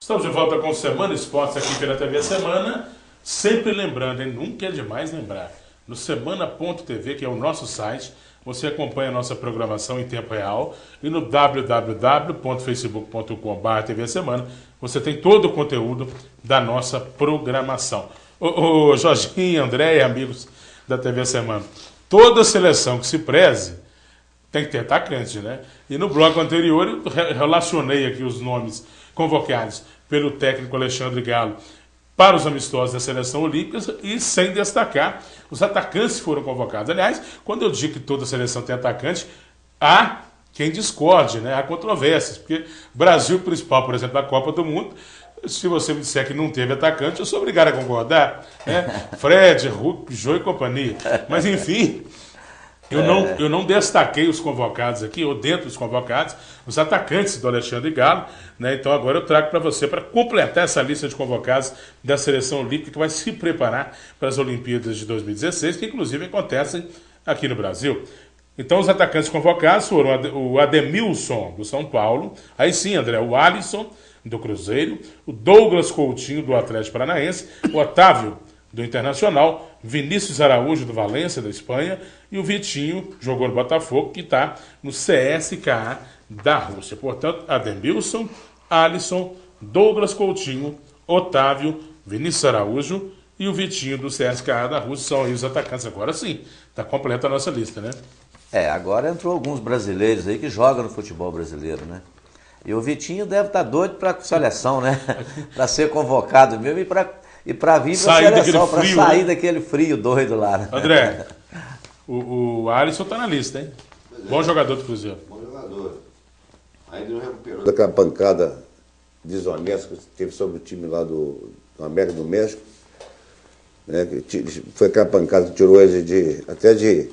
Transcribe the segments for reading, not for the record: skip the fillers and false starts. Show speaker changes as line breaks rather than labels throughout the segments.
Estamos de volta com Semana Esportes aqui pela TV Semana. Sempre lembrando, hein? Nunca é demais lembrar. No semana.tv, que é o nosso site, você acompanha a nossa programação em tempo real. E no www.facebook.com/TV Semana, você tem todo o conteúdo da nossa programação. Ô Jorginho, André e amigos da TV Semana, toda seleção que se preze tem que ter atacante, né? E no bloco anterior eu relacionei aqui os nomes convocados pelo técnico Alexandre Galo para os amistosos da seleção olímpica e sem destacar os atacantes que foram convocados. Aliás, quando eu digo que toda seleção tem atacante, há quem discorde, né? Há controvérsias, porque o Brasil principal, por exemplo, da Copa do Mundo, se você me disser que não teve atacante, eu sou obrigado a concordar, né? Fred, Hulk, Jô e companhia. Mas enfim, eu não destaquei os convocados aqui, ou dentro dos convocados, os atacantes do Alexandre Galo, né? Então agora eu trago para você, para completar essa lista de convocados da seleção olímpica que vai se preparar para as Olimpíadas de 2016, que inclusive acontecem aqui no Brasil. Então os atacantes convocados foram o Ademilson, do São Paulo, aí sim, André, o Alisson, do Cruzeiro, o Douglas Coutinho, do Atlético Paranaense, o Otávio, do Internacional, Vinícius Araújo, do Valência, da Espanha, e o Vitinho, jogou no Botafogo, que está no CSKA da Rússia. Portanto, Ademilson, Alisson, Douglas Coutinho, Otávio, Vinícius Araújo e o Vitinho do CSKA da Rússia são aí os atacantes. Agora sim, está completa a nossa lista, né?
Agora entrou alguns brasileiros aí que jogam no futebol brasileiro, né? E o Vitinho deve estar doido para a seleção, né? Para ser convocado mesmo e para vir para a seleção, para sair daquele frio doido lá. Né?
André, o Alisson está na lista, hein? Bom jogador do Cruzeiro.
Bom jogador. Ainda não recuperou daquela pancada desonesta que teve sobre o time lá do América do México. Né? Foi aquela pancada que tirou ele até de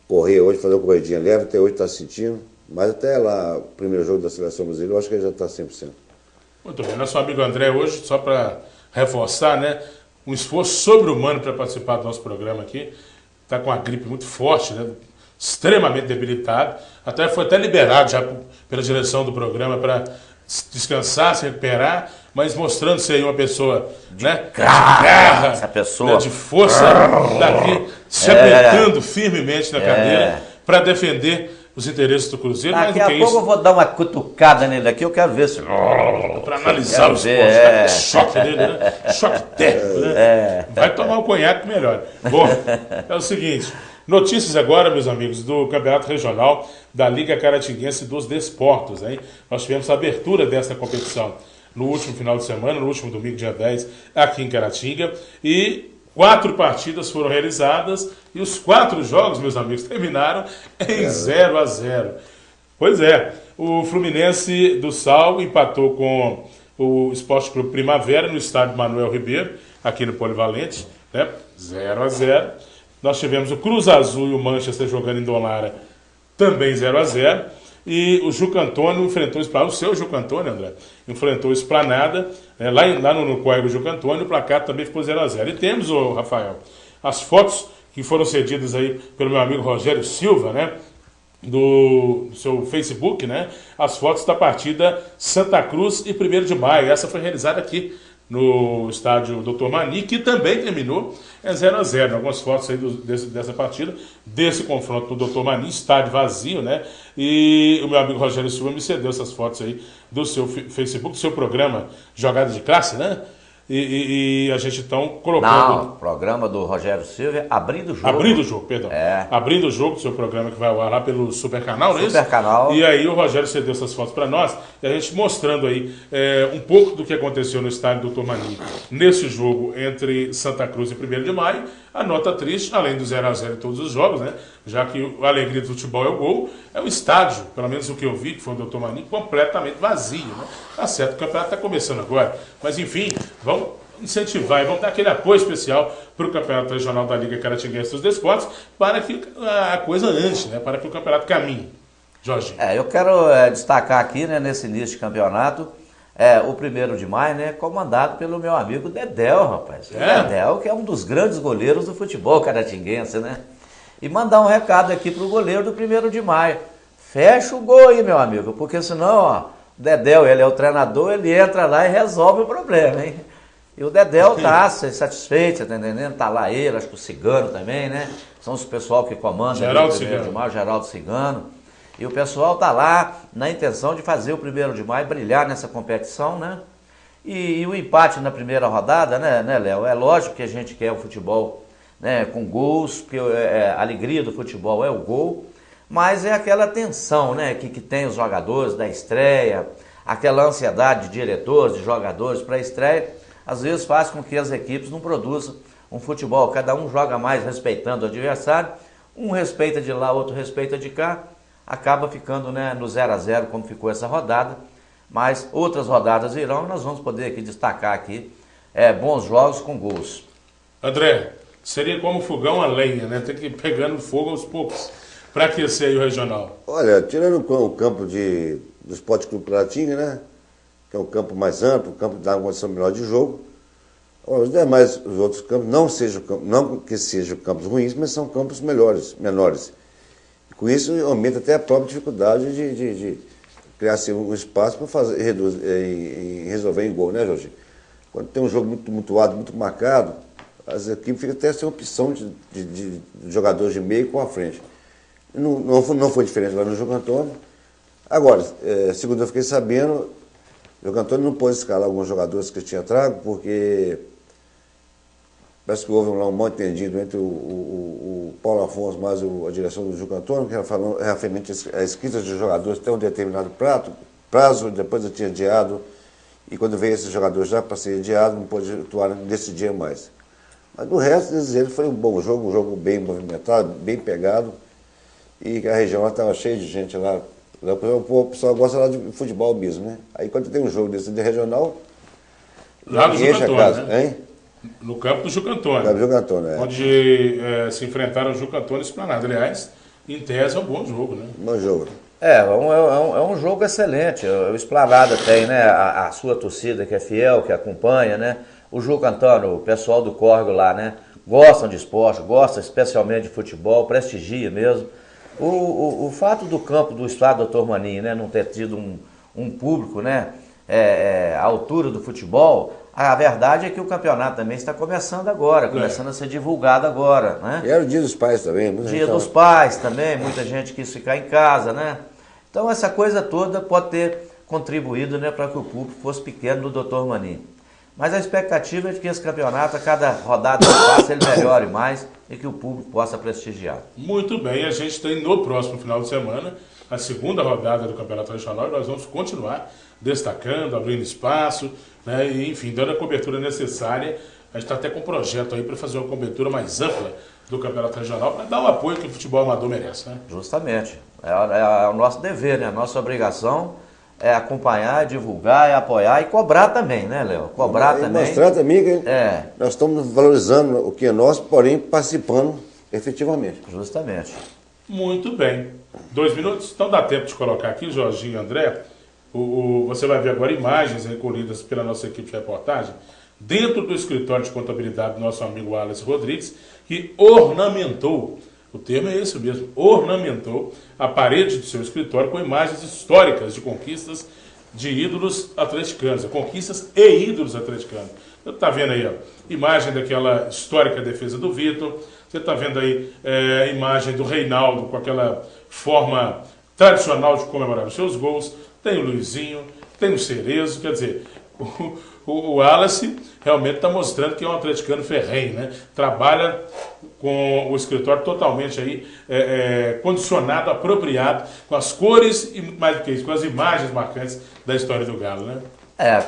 correr hoje, fazer uma corridinha leve, até hoje está sentindo. Mas até lá, o primeiro jogo da seleção brasileira, eu acho que ele já está 100%.
Muito bem. Nosso amigo André hoje, só para reforçar, né? Um esforço sobre-humano para participar do nosso programa aqui. Está com uma gripe muito forte, né? Extremamente debilitado. Foi até liberado já pela direção do programa para descansar, se recuperar, mas mostrando-se aí uma pessoa, né? De garra,
essa pessoa,
né? De força, daqui, se aguentando firmemente na cadeira para defender os interesses do Cruzeiro.
Daqui a pouco eu vou dar uma cutucada nele aqui, eu quero ver se...
para analisar os pontos. Choque dele, né? Choque técnico, né? Vai tomar um conhaque melhor. Bom, é o seguinte, notícias agora, meus amigos, do Campeonato Regional da Liga Caratinguense dos Desportos, hein? Nós tivemos a abertura dessa competição no último final de semana, no último domingo, dia 10, aqui em Caratinga, e 4 partidas foram realizadas e os 4 jogos, meus amigos, terminaram em 0-0. Pois é, o Fluminense do Sal empatou com o Esporte Clube Primavera no estádio Manuel Ribeiro, aqui no Polivalente, né? 0-0. Nós tivemos o Cruz Azul e o Manchester jogando em Dolara, também 0-0. E o Juca Antônio enfrentou o seu Juca Antônio, André, enfrentou o Esplanada, né, lá no Código Juca Antônio, o placar também ficou 0-0. E temos, Rafael, as fotos que foram cedidas aí pelo meu amigo Rogério Silva, né, do seu Facebook, né, as fotos da partida Santa Cruz e 1º de Maio. Essa foi realizada aqui no estádio Dr. Mani, que também terminou 0-0. Algumas fotos aí dessa partida, desse confronto no Dr. Mani, estádio vazio, né? E o meu amigo Rogério Silva me cedeu essas fotos aí do seu Facebook, do seu programa Jogada de Classe, né? E a gente então colocando...
Não, programa do Rogério Silva, Abrindo o Jogo.
Abrindo o Jogo, perdão. Abrindo o Jogo, do seu programa que vai ao ar lá pelo Super Canal, não é isso?
Super Canal.
E aí o Rogério cedeu essas fotos para nós, e a gente mostrando aí um pouco do que aconteceu no estádio Dr. Mani nesse jogo entre Santa Cruz e 1º de Maio. A nota triste, além do 0-0 em todos os jogos, né? Já que a alegria do futebol é o gol, é o estádio, pelo menos o que eu vi, que foi o Dr. Mani, completamente vazio, né? Tá certo, o campeonato está começando agora, mas enfim, vamos incentivar e vamos dar aquele apoio especial para o Campeonato Regional da Liga Caratinguense dos Desportos, para que a coisa ande, né? Para que o campeonato caminhe. Jorge.
Eu quero destacar aqui, né, nesse início de campeonato, o 1º de Maio, né, comandado pelo meu amigo Dedéu, rapaz. Dedéu, que é um dos grandes goleiros do futebol caratinguense, né? E mandar um recado aqui pro goleiro do 1º de Maio. Fecha o gol aí, meu amigo, porque senão, O Dedéu, ele é o treinador, ele entra lá e resolve o problema, hein? E o Dedéu tá satisfeito, tá entendendo? Tá lá ele, acho que o Cigano também, né? São os pessoal que comandam
Geraldo
o 1º
Cigano.
de maio, Geraldo Cigano. E o pessoal tá lá na intenção de fazer o 1º de maio brilhar nessa competição, né? E o empate na primeira rodada, né, Léo? É lógico que a gente quer o futebol, né, com gols, porque a alegria do futebol é o gol, mas é aquela tensão, né, que tem os jogadores da estreia, aquela ansiedade de diretores, de jogadores para a estreia, às vezes faz com que as equipes não produzam um futebol. Cada um joga mais respeitando o adversário, um respeita de lá, outro respeita de cá, acaba ficando, né, no 0-0 como ficou essa rodada, mas outras rodadas virão e nós vamos poder aqui destacar aqui bons jogos com gols.
André, seria como fogão a lenha, né? Tem que ir pegando fogo aos poucos para aquecer aí o regional.
Olha, tirando o campo do Esporte Clube Piratinga, né? Que é um campo mais amplo, um campo que dá uma condição melhor de jogo. Os demais, os outros campos, não que sejam campos ruins, mas são campos menores. E com isso aumenta até a própria dificuldade de criar assim, um espaço para resolver em gol, né, Jorge? Quando tem um jogo muito mutuado, muito marcado, as equipes ficam até sem opção de jogadores de meio com a frente. Não foi diferente lá no Jogo Antônio. Agora, segundo eu fiquei sabendo, o Jogo Antônio não pôde escalar alguns jogadores que tinha trago, porque parece que houve lá um mal entendido entre o Paulo Afonso mais a direção do Jogo Antônio, que era falando referente a escritas de jogadores até um determinado prazo, depois eu tinha adiado, e quando veio esses jogadores já para ser adiado, não pôde atuar nesse dia mais. Mas do resto, ele foi um bom jogo, um jogo bem movimentado, bem pegado, e a região estava cheia de gente lá. O pessoal gosta lá de futebol mesmo, né? Aí quando tem um jogo desse de regional,
lá no Juca Antônio, né?
Hein?
No campo do Juca Antônio.
No campo do Juca Antônio,
onde se enfrentaram o Juca Antônio e o Esplanada. Aliás, em tese é um bom jogo, né?
Bom jogo.
É um jogo excelente. O Esplanada tem, né, a sua torcida que é fiel, que acompanha, né? O Juca Antônio, o pessoal do Córrego lá, né? Gostam de esporte, gostam especialmente de futebol, prestigia mesmo. O fato do campo do Estado Dr. Maninho, né, não ter tido um público, né, à altura do futebol, a verdade é que o campeonato também está começando agora, começando a ser divulgado agora, né?
E era o Dia dos Pais também.
Dia dos Pais também, muita gente quis ficar em casa, né? Então essa coisa toda pode ter contribuído, né, para que o público fosse pequeno do Dr. Maninho. Mas a expectativa é de que esse campeonato, a cada rodada que passa, ele melhore mais e que o público possa prestigiar.
Muito bem, a gente tem no próximo final de semana a segunda rodada do Campeonato Regional e nós vamos continuar destacando, abrindo espaço, né, e, enfim, dando a cobertura necessária. A gente está até com um projeto aí para fazer uma cobertura mais ampla do Campeonato Regional, para dar o apoio que o futebol amador merece, né?
Justamente. É o nosso dever, né? A nossa obrigação é acompanhar, divulgar, apoiar e cobrar também, né, Léo? Cobrar também.
Mostrar também que nós estamos valorizando o que é nosso, porém participando efetivamente.
Justamente.
Muito bem. 2 minutos? Então dá tempo de colocar aqui, Jorginho e André. Você vai ver agora imagens recolhidas pela nossa equipe de reportagem dentro do escritório de contabilidade do nosso amigo Wallace Rodrigues, que ornamentou, o termo é esse mesmo, ornamentou a parede do seu escritório com imagens históricas de conquistas de ídolos atleticanos, conquistas e ídolos atleticanos. Você está vendo aí, ó, imagem daquela histórica defesa do Vitor, você está vendo aí a imagem do Reinaldo com aquela forma tradicional de comemorar os seus gols, tem o Luizinho, tem o Cerezo, quer dizer, o Wallace realmente está mostrando que é um atleticano ferrenho, né? Trabalha com o escritório totalmente aí condicionado, apropriado, com as cores e mais do que isso, com as imagens marcantes da história do Galo, né?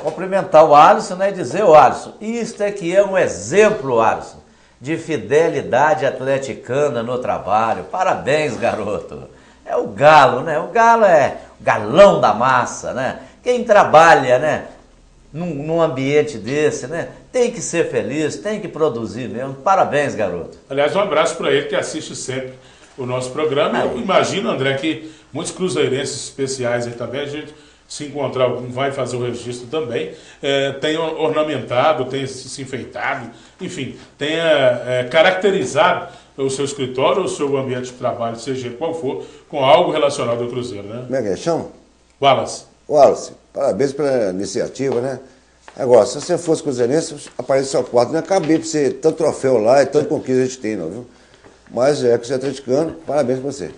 Cumprimentar o Alisson, né, e dizer, o Alisson, isto é que é um exemplo, Alisson, de fidelidade atleticana no trabalho. Parabéns, garoto. É o Galo, né? O Galo é o galão da massa, né? Quem trabalha, né, num ambiente desse, né, tem que ser feliz, tem que produzir mesmo. Parabéns, garoto.
Aliás, um abraço para ele que assiste sempre o nosso programa. Eu imagino, André, que muitos cruzeirenses especiais aí também, a gente se encontrar algum, vai fazer o registro também, tenha ornamentado, tenha se enfeitado, enfim, tenha caracterizado o seu escritório, o seu ambiente de trabalho, seja ele qual for, com algo relacionado ao Cruzeiro, né?
Como é que é? Chama?
Wallace.
Wallace, parabéns pela iniciativa, né? Agora, se você fosse cruzeirense, aparece seu quarto. Não ia caber pra você tanto troféu lá e tanto conquista a gente tem, não, viu? Mas é que você é atleticano, parabéns pra você.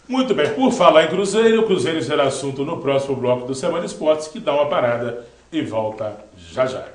Muito bem, por falar em Cruzeiro, o Cruzeiro será assunto no próximo bloco do Semana Esportes, que dá uma parada e volta já já.